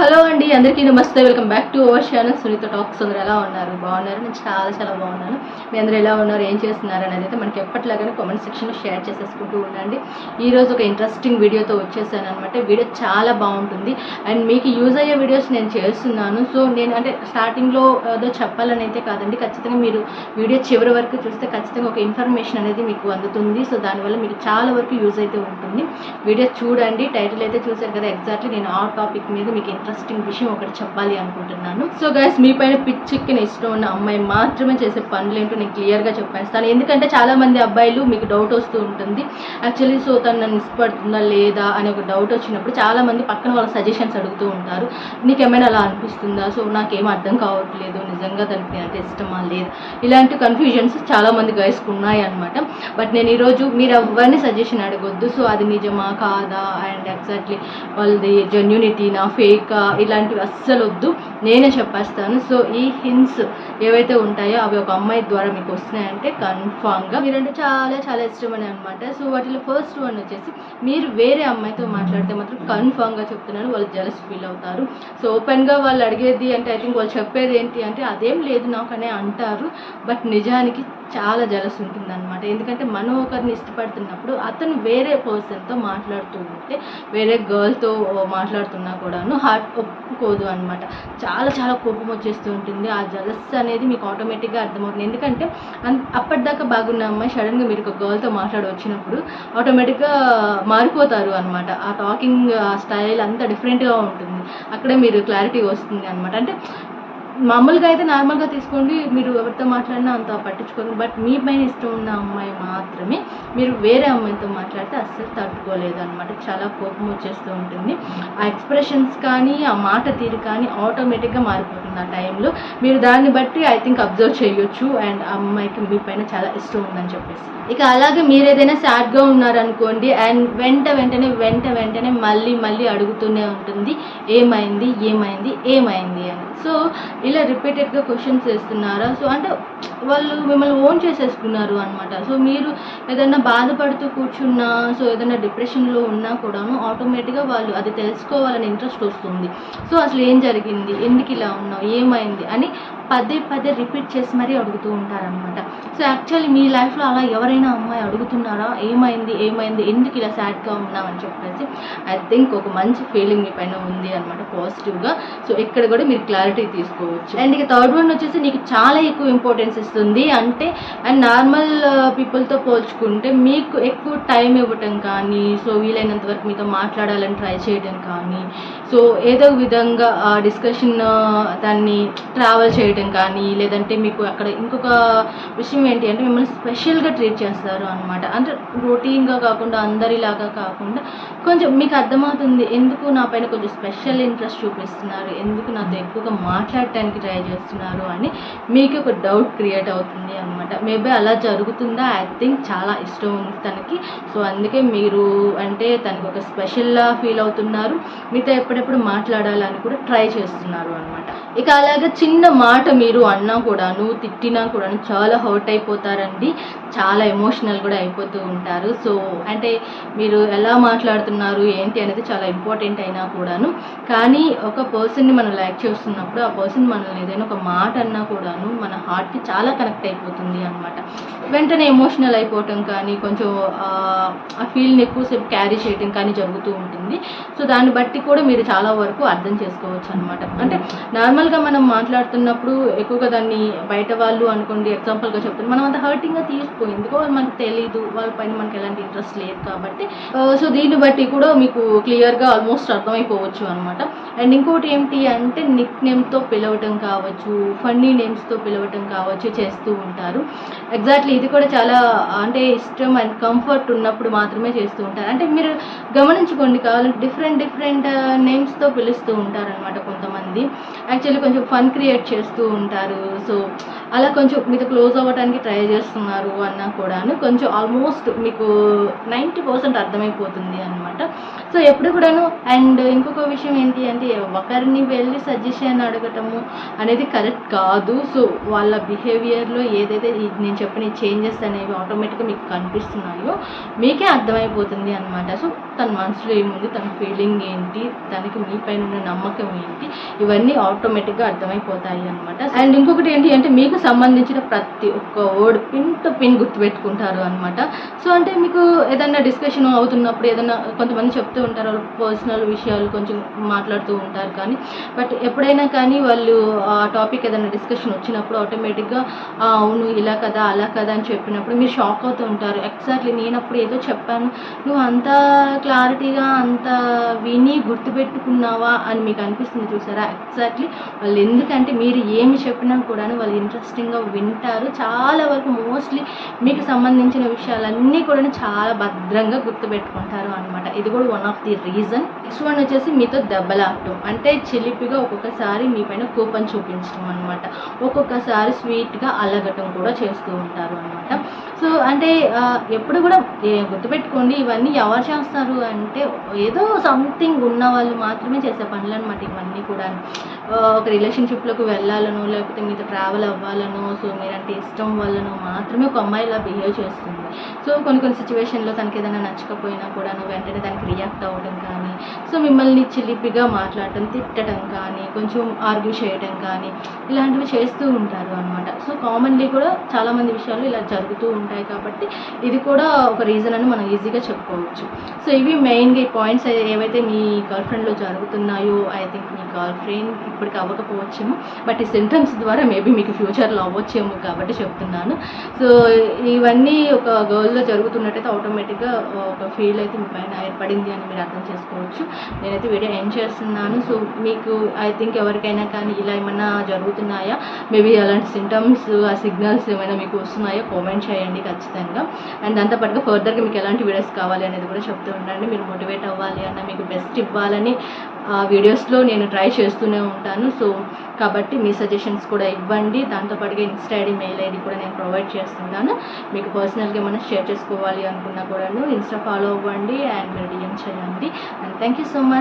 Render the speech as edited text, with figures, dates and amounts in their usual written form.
Hello అండి, అందరికీ నమస్తే. Welcome back to our channel Sunitha talks. అందరూ ఎలా ఉన్నారు? బాగున్నారు? నేను చాలా బాగున్నాను. మీ అందరూ ఎలా ఉన్నారు, ఏం చేస్తున్నారు అనేది అయితే మనకి ఎప్పటిలాగానే కామెంట్ సెక్షన్లో షేర్ చేసేసుకుంటూ ఉండండి. ఈరోజు ఒక ఇంట్రెస్టింగ్ వీడియోతో వచ్చేసాను అనమాట. వీడియో చాలా బాగుంటుంది అండ్ మీకు యూజ్ అయ్యే వీడియోస్ నేను చేస్తున్నాను. సో నేను అంటే స్టార్టింగ్లో ఏదో చెప్పాలని అయితే కాదండి, ఖచ్చితంగా మీరు వీడియో చివరి వరకు చూస్తే ఖచ్చితంగా ఒక ఇన్ఫర్మేషన్ అనేది మీకు అందుతుంది. సో దానివల్ల మీకు చాలా వరకు యూజ్ అయితే ఉంటుంది. వీడియో చూడండి. టైటిల్ అయితే చూసారు కదా, ఎగ్జాక్ట్లీ నేను ఆ టాపిక్ మీద మీకు ఇంట్రెస్టింగ్ విషయం ఒకటి చెప్పాలి అనుకుంటున్నాను. సో గైస్, మీ పైన పిచ్చెక్కిన ఇష్టం ఉన్న అమ్మాయి మాత్రమే చేసే పనులు ఏంటో నేను క్లియర్గా చెప్పేస్తాను. ఎందుకంటే చాలా మంది అబ్బాయిలు మీకు డౌట్ వస్తూ ఉంటుంది యాక్చువల్లీ. సో తను నన్ను ఇష్టపడుతుందా లేదా అని ఒక డౌట్ వచ్చినప్పుడు చాలా మంది పక్కన వాళ్ళ సజెషన్స్ అడుగుతూ ఉంటారు. నీకేమైనా అలా అనిపిస్తుందా? సో నాకేం అర్థం కావట్లేదు, నిజంగా తనకి అంటే ఇష్టమా లేదా, ఇలాంటి కన్ఫ్యూజన్స్ చాలా మంది గైస్కి ఉన్నాయి అనమాట. బట్ నేను ఈరోజు మీరు ఎవరిని సజెషన్ అడగొద్దు. సో అది నిజమా కాదా అండ్ ఎగ్జాక్ట్లీ వాళ్ళది జెన్యూనిటీనా ఫేకా ఇలాంటివి అస్సలు వద్దు, నేనే చెప్పేస్తాను. సో ఈ హింట్స్ ఏవైతే ఉంటాయో అవి ఒక అమ్మాయి ద్వారా మీకు వస్తున్నాయంటే కన్ఫామ్గా మీరంటే చాలా ఇష్టమని అనమాట. సో వాటిలో ఫస్ట్ వన్ వచ్చేసి, మీరు వేరే అమ్మాయితో మాట్లాడితే మాత్రం కన్ఫామ్గా చెప్తున్నాను వాళ్ళు జెలస్ ఫీల్ అవుతారు. సో ఓపెన్గా వాళ్ళు అడిగేది అంటే ఐ థింక్ వాళ్ళు చెప్పేది ఏంటి అంటే అదేం లేదు నాకనే అంటారు. బట్ నిజానికి చాలా జెలస్ ఉంటుందన్నమాట. ఎందుకంటే మనం ఒకరిని ఇష్టపడుతున్నప్పుడు అతను వేరే పర్సన్తో మాట్లాడుతూ ఉంటే, వేరే గర్ల్తో మాట్లాడుతున్నా కూడాను హార్ట్ ఒప్పుకోదు అనమాట. చాలా కోపం వచ్చేస్తూ ఉంటుంది. ఆ జెలస్ అనేది మీకు ఆటోమేటిక్గా అర్థమవుతుంది. ఎందుకంటే అప్పటిదాకా బాగున్న అమ్మాయి సడన్గా మీరు ఒక గర్ల్తో మాట్లాడి వచ్చినప్పుడు ఆటోమేటిక్గా మారిపోతారు అనమాట. ఆ టాకింగ్ స్టైల్ అంతా డిఫరెంట్గా ఉంటుంది. అక్కడే మీరు క్లారిటీ వస్తుంది అనమాట. అంటే మామూలుగా అయితే నార్మల్గా తీసుకోండి, మీరు ఎవరితో మాట్లాడినా అంత పట్టించుకోండి. బట్ మీ పైన ఇష్టం ఉన్న అమ్మాయి మాత్రమే మీరు వేరే అమ్మాయితో మాట్లాడితే అస్సలు తట్టుకోలేదు అనమాట. చాలా కోపం వచ్చేస్తూ ఉంటుంది. ఆ ఎక్స్ప్రెషన్స్ కానీ ఆ మాట తీరు కానీ ఆటోమేటిక్గా మారిపోతుంది ఆ టైంలో. మీరు దాన్ని బట్టి ఐ థింక్ అబ్జర్వ్ చేయొచ్చు అండ్ ఆ అమ్మాయికి మీ పైన చాలా ఇష్టం ఉందని చెప్పేసి. ఇక అలాగే మీరు ఏదైనా సాడ్గా ఉన్నారనుకోండి అండ్ వెంటనే మళ్ళీ అడుగుతూనే ఉంటుంది ఏమైంది అని. సో ఇలా రిపీటెడ్గా క్వశ్చన్స్ వేస్తున్నారా? సో అంటే వాళ్ళు మిమ్మల్ని ఓన్ చేసేసుకున్నారు అనమాట. సో మీరు ఏదైనా బాధపడుతూ కూర్చున్నా, సో ఏదైనా డిప్రెషన్లో ఉన్నా కూడాను ఆటోమేటిక్గా వాళ్ళు అది తెలుసుకోవాలని ఇంట్రెస్ట్ వస్తుంది. సో అసలు ఏం జరిగింది, ఎందుకు ఇలా ఉన్నావు, ఏమైంది అని పదే రిపీట్ చేసి మరీ అడుగుతూ ఉంటారనమాట. సో యాక్చువల్లీ మీ లైఫ్లో అలా ఎవరైనా అమ్మాయి అడుగుతున్నారా ఏమైంది ఎందుకు ఇలా సాడ్గా ఉన్నామని చెప్పేసి, ఐ థింక్ ఒక మంచి ఫీలింగ్ మీ పైన ఉంది అనమాట, పాజిటివ్గా. సో ఇక్కడ కూడా మీరు క్లారిటీ తీసుకోవచ్చు. అండ్ ఇక థర్డ్ వన్ వచ్చేసి, నీకు చాలా ఎక్కువ ఇంపార్టెన్స్ ఇస్తుంది అంటే అండ్ నార్మల్ పీపుల్తో పోల్చుకుంటే మీకు ఎక్కువ టైం ఇవ్వటం కానీ, సో వీలైనంత వరకు మీతో మాట్లాడాలని ట్రై చేయడం కానీ, సో ఏదో విధంగా డిస్కషన్ దాన్ని ట్రావెల్ చేయడం కానీ, లేదంటే మీకు అక్కడ ఇంకొక విషయం ఏంటి అంటే మిమ్మల్ని స్పెషల్గా ట్రీట్ చేస్తారు అనమాట. అంటే రొటీన్గా కాకుండా అందరిలాగా కాకుండా కొంచెం మీకు అర్థమవుతుంది ఎందుకు నా పైన కొంచెం స్పెషల్ ఇంట్రెస్ట్ చూపిస్తున్నారు, ఎందుకు నాతో ఎక్కువగా మాట్లాడటానికి ట్రై చేస్తున్నారు అని మీకు ఒక డౌట్ క్రియేట్ అవుతుంది అనమాట. మేబీ అలా జరుగుతుందా? ఐ థింక్ చాలా ఇష్టం ఉంది తనకి. సో అందుకే మీరు అంటే తనకి ఒక స్పెషల్లా ఫీల్ అవుతున్నారు, మీతో ఎప్పుడెప్పుడు మాట్లాడాలని కూడా ట్రై చేస్తున్నారు అనమాట. ఇక అలాగే చిన్న మాట మీరు అన్నా కూడాను తిట్టినా కూడాను చాలా హర్ట్ అయిపోతారండి, చాలా ఎమోషనల్ కూడా అయిపోతూ ఉంటారు. సో అంటే మీరు ఎలా మాట్లాడుతున్నారు ఏంటి అనేది చాలా ఇంపార్టెంట్ అయినా కూడాను, కానీ ఒక పర్సన్ని మనం లైక్ చేస్తున్నప్పుడు ఆ పర్సన్ మనల్ని ఏదైనా ఒక మాట అన్నా కూడాను మన హార్ట్కి చాలా కనెక్ట్ అయిపోతుంది అనమాట. వెంటనే ఎమోషనల్ అయిపోవటం కానీ, కొంచెం ఆ ఫీల్ని ఎక్కువసేపు క్యారీ చేయడం కానీ జరుగుతూ ఉంటుంది. సో దాన్ని బట్టి కూడా మీరు చాలా వరకు అర్థం చేసుకోవచ్చు అనమాట. అంటే నార్మల్గా మనం మాట్లాడుతున్నప్పుడు ఎక్కువగా దాన్ని బయట వాళ్ళు అనుకోండి, ఎగ్జాంపుల్గా చెప్తాను, మనం అంత హర్టింగ్గా తీసుకో, ఎందుకో మనకు తెలీదు, వాళ్ళ పైన మనకి ఎలాంటి ఇంట్రెస్ట్ లేదు కాబట్టి. సో దీన్ని బట్టి కూడా మీకు క్లియర్గా ఆల్మోస్ట్ అర్థమైపోవచ్చు అనమాట. అండ్ ఇంకోటి ఏంటి అంటే నిక్ నేమ్తో పిలవటం కావచ్చు, ఫన్నీ నేమ్స్తో పిలవటం కావచ్చు చేస్తూ ఉంటారు. ఎగ్జాక్ట్లీ ఇది కూడా చాలా అంటే ఇష్టం అండ్ కంఫర్ట్ ఉన్నప్పుడు మాత్రమే చేస్తూ ఉంటారు. అంటే మీరు గమనించుకోండి, కావాలంటే డిఫరెంట్ నేమ్స్తో పిలుస్తూ ఉంటారనమాట కొంతమంది. యాక్చువల్లీ కొంచెం ఫన్ క్రియేట్ చేస్తూ ఉంటారు. సో అలా కొంచెం మీతో క్లోజ్ అవ్వడానికి ట్రై చేస్తున్నారు అన్నా కూడాను కొంచెం ఆల్మోస్ట్ మీకు 90% అర్థమైపోతుంది అనమాట. సో ఎప్పుడు కూడాను అండ్ ఇంకొక విషయం ఏంటి అంటే ఒకరిని వెళ్ళి సజెషన్ అడగటము అనేది కరెక్ట్ కాదు. సో వాళ్ళ బిహేవియర్లో ఏదైతే నేను చెప్పిన చేంజెస్ అనేవి ఆటోమేటిక్గా మీకు కనిపిస్తున్నాయో మీకే అర్థమైపోతుంది అనమాట. సో తన మనసులో ఏముంది, తన ఫీలింగ్ ఏంటి, తనకి మీ పైన ఉన్న నమ్మకం ఏంటి, ఇవన్నీ ఆటోమేటిక్గా అర్థమైపోతాయి అనమాట. అండ్ ఇంకొకటి ఏంటి అంటే మీకు సంబంధించిన ప్రతి ఒక్క వర్డ్ పిన్ టు పిన్ గుర్తుపెట్టుకుంటారు అనమాట. సో అంటే మీకు ఏదైనా డిస్కషన్ అవుతున్నప్పుడు ఏదైనా కొంతమంది చెప్తూ ఉంటారు, వాళ్ళు పర్సనల్ విషయాలు కొంచెం మాట్లాడుతూ ఉంటారు, కానీ బట్ ఎప్పుడైనా కానీ వాళ్ళు ఆ టాపిక్ ఏదైనా డిస్కషన్ వచ్చినప్పుడు ఆటోమేటిక్గా అవును ఇలా కదా అలా కదా అని చెప్పినప్పుడు మీరు షాక్ అవుతూ ఉంటారు. ఎగ్జాక్ట్లీ నేను అప్పుడు ఏదో చెప్పాను, నువ్వు అంత క్లారిటీగా అంత విని గుర్తుపెట్టుకున్నావా అని మీకు అనిపిస్తుంది చూసారా. ఎగ్జాక్ట్లీ వాళ్ళు ఎందుకంటే మీరు ఏమి చెప్పినా కూడా వాళ్ళు ఇంట్రెస్టింగ్గా వింటారు. చాలా వరకు మోస్ట్లీ మీకు సంబంధించిన విషయాలన్నీ కూడా చాలా భద్రంగా గుర్తుపెట్టుకుంటారు అనమాట. ఇది కూడా one of the reason. Next one వచ్చేసి మీతో దెబ్బలాడటం, అంటే చిలిపిగా ఒక్కొక్కసారి మీ పైన కోపం చూపించడం అనమాట. ఒక్కొక్కసారి స్వీట్గా అలగటం కూడా చేస్తూ ఉంటారు అనమాట. సో అంటే ఎప్పుడు కూడా గుర్తుపెట్టుకోండి, ఇవన్నీ ఎవరు చేస్తారు అంటే ఏదో సంథింగ్ ఉన్న వాళ్ళు మాత్రమే చేసే పనులు అనమాట ఇవన్నీ కూడా. ఒక రిలేషన్షిప్లోకి వెళ్ళాలనో లేకపోతే మీతో ట్రావెల్ అవ్వాలనో, సో మీరంటే ఇష్టం వల్లనో మాత్రమే ఒక అమ్మాయి ఇలా బిహేవ్ చేస్తుంది. సో కొన్ని సిచ్యువేషన్లో తనకి ఏదైనా నచ్చకపోయినా కూడా వెంటనే దానికి రియాక్ట్ అవ్వడం కానీ, సో మిమ్మల్ని చిలిపిగా మాట్లాడటం, తిట్టడం కానీ, కొంచెం ఆర్గ్యూ చేయడం కానీ ఇలాంటివి చేస్తూ ఉంటారు అనమాట. సో కామన్లీ కూడా చాలామంది విషయాలు ఇలా జరుగుతూ ఉంటాయి కాబట్టి ఇది కూడా ఒక రీజన్ అని మనం ఈజీగా చెప్పుకోవచ్చు. సో ఇవి మెయిన్గా ఈ పాయింట్స్ ఏవైతే మీ గర్ల్ ఫ్రెండ్లో జరుగుతున్నాయో, I think me girl friend ఇప్పటికి అవ్వకపోవచ్చేమో, బట్ ఈ సింటమ్స్ ద్వారా మేబీ మీకు ఫ్యూచర్లో అవ్వచ్చేమో కాబట్టి చెప్తున్నాను. సో ఇవన్నీ ఒక గర్ల్లో జరుగుతున్నట్టయితే ఆటోమేటిక్గా ఒక ఫీల్ అయితే మీ పైన ఏర్పడింది అని మీరు అర్థం చేసుకోవచ్చు. నేనైతే వీడియో ఎండ్ చేస్తున్నాను. సో మీకు ఐ థింక్ ఎవరికైనా కానీ ఇలా ఏమైనా జరుగుతున్నాయా, మేబీ అలాంటి సింటమ్స్ ఆ సిగ్నల్స్ ఏమైనా మీకు వస్తున్నాయో కామెంట్ చేయండి ఖచ్చితంగా. అండ్ దాంతోపాటుగా ఫర్దర్గా మీకు ఎలాంటి వీడియోస్ కావాలి అనేది కూడా చెప్తూ ఉండండి. మీరు మోటివేట్ అవ్వాలి అన్న, మీకు బెస్ట్ ఇవ్వాలని వీడియోస్లో నేను ట్రై చేస్తూనే ఉంటాను. సో కాబట్టి మీ సజెషన్స్ కూడా ఇవ్వండి. దాంతోపాటుగా ఇన్స్టా ఐడి, మెయిల్ ఐడి కూడా నేను ప్రొవైడ్ చేస్తున్నాను. మీకు పర్సనల్గా ఏమైనా షేర్ చేసుకోవాలి అనుకున్నా కూడా ఇన్స్టా ఫాలో అవ్వండి అండ్ మీరు డిఎం చేయండి. And thank you so much.